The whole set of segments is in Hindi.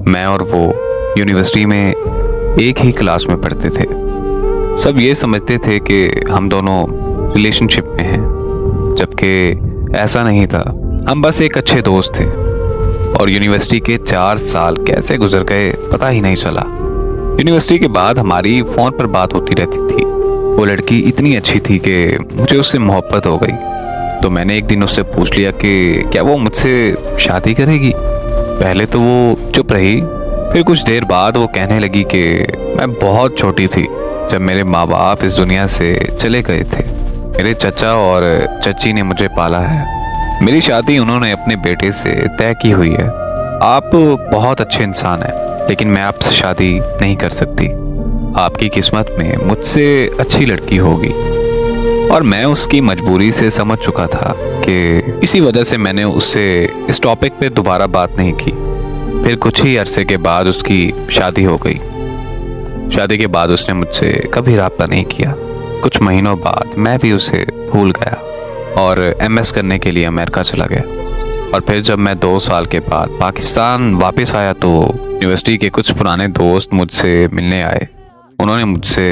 मैं और वो यूनिवर्सिटी में एक ही क्लास में पढ़ते थे। सब ये समझते थे कि हम दोनों रिलेशनशिप में हैं, जबकि ऐसा नहीं था। हम बस एक अच्छे दोस्त थे और यूनिवर्सिटी के 4 साल कैसे गुजर गए पता ही नहीं चला। यूनिवर्सिटी के बाद हमारी फ़ोन पर बात होती रहती थी। वो लड़की इतनी अच्छी थी कि मुझे उससे मोहब्बत हो गई। तो मैंने एक दिन उससे पूछ लिया कि क्या वो मुझसे शादी करेगी। पहले तो वो चुप रही, फिर कुछ देर बाद वो कहने लगी कि मैं बहुत छोटी थी जब मेरे माँ बाप इस दुनिया से चले गए थे। मेरे चचा और चची ने मुझे पाला है। मेरी शादी उन्होंने अपने बेटे से तय की हुई है। आप बहुत अच्छे इंसान हैं, लेकिन मैं आपसे शादी नहीं कर सकती। आपकी किस्मत में मुझसे अच्छी लड़की होगी। और मैं उसकी मजबूरी से समझ चुका था कि इसी वजह से मैंने उससे इस टॉपिक पे दोबारा बात नहीं की। फिर कुछ ही अरसे के बाद उसकी शादी हो गई। शादी के बाद उसने मुझसे कभी राब्ता नहीं किया। कुछ महीनों बाद मैं भी उसे भूल गया और एमएस करने के लिए अमेरिका चला गया। और फिर जब मैं 2 साल के बाद पाकिस्तान वापस आया तो यूनिवर्सिटी के कुछ पुराने दोस्त मुझसे मिलने आए। उन्होंने मुझसे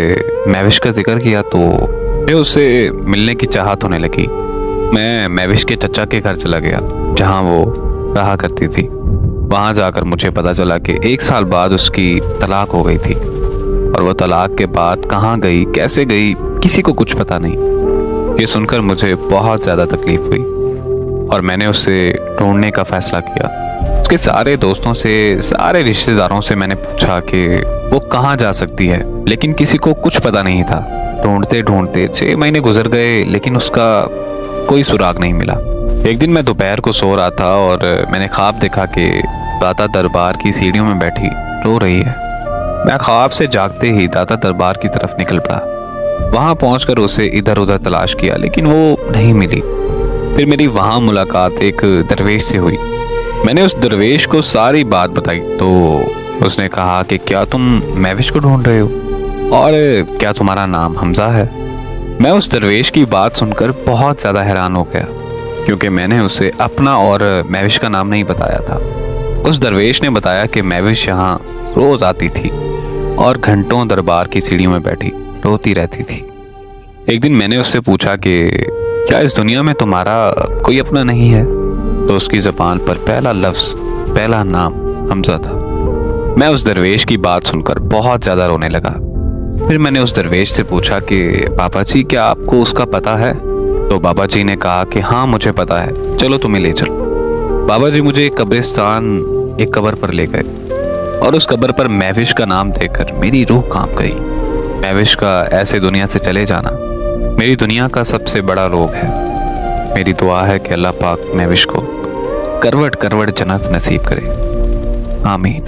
महविश का जिक्र किया तो मुझे उससे मिलने की चाहत होने लगी। मैं महविश के चचा के घर चला गया जहां वो रहा करती थी। वहां जाकर मुझे पता चला कि 1 साल बाद उसकी तलाक हो गई थी। और वो तलाक के बाद कहाँ गई, कैसे गई, किसी को कुछ पता नहीं। ये सुनकर मुझे बहुत ज़्यादा तकलीफ हुई और मैंने उसे ढूंढने का फैसला किया। उसके सारे दोस्तों से, सारे रिश्तेदारों से मैंने पूछा कि वो कहाँ जा सकती है, लेकिन किसी को कुछ पता नहीं था। ढूंढते ढूंढते 6 महीने गुजर गए, लेकिन उसका कोई सुराग नहीं मिला। एक दिन मैं दोपहर को सो रहा था और मैंने ख्वाब देखा कि दाता दरबार की सीढ़ियों में बैठी रो रही है। मैं ख्वाब से जागते ही दाता दरबार की तरफ निकल पड़ा। वहां पहुंचकर उसे इधर उधर तलाश किया, लेकिन वो नहीं मिली। फिर मेरी वहां मुलाकात एक दरवेश से हुई। मैंने उस दरवेश को सारी बात बताई तो उसने कहा कि क्या तुम महविश को ढूंढ रहे हो और क्या तुम्हारा नाम हमजा है। मैं उस दरवेश की बात सुनकर बहुत ज़्यादा हैरान हो गया, क्योंकि मैंने उसे अपना और महविश का नाम नहीं बताया था। उस दरवेश ने बताया कि महविश यहाँ रोज़ आती थी और घंटों दरबार की सीढ़ियों में बैठी रोती रहती थी। एक दिन मैंने उससे पूछा कि क्या इस दुनिया में तुम्हारा कोई अपना नहीं है, तो उसकी ज़बान पर पहला लफ्ज़, पहला नाम हमजा था। मैं उस दरवेश की बात सुनकर बहुत ज़्यादा रोने लगा। फिर मैंने उस दरवेश से पूछा कि बाबा जी क्या आपको उसका पता है। तो बाबा जी ने कहा कि हाँ मुझे पता है, चलो तुम्हें ले चलो। बाबा जी मुझे एक कब्रिस्तान, एक कब्र पर ले गए और उस कब्र पर महविश का नाम देखकर मेरी रूह कांप गई। महविश का ऐसे दुनिया से चले जाना मेरी दुनिया का सबसे बड़ा रोग है। मेरी दुआ है कि अल्लाह पाक महविश को करवट करवट जन्नत नसीब करे। आमीन।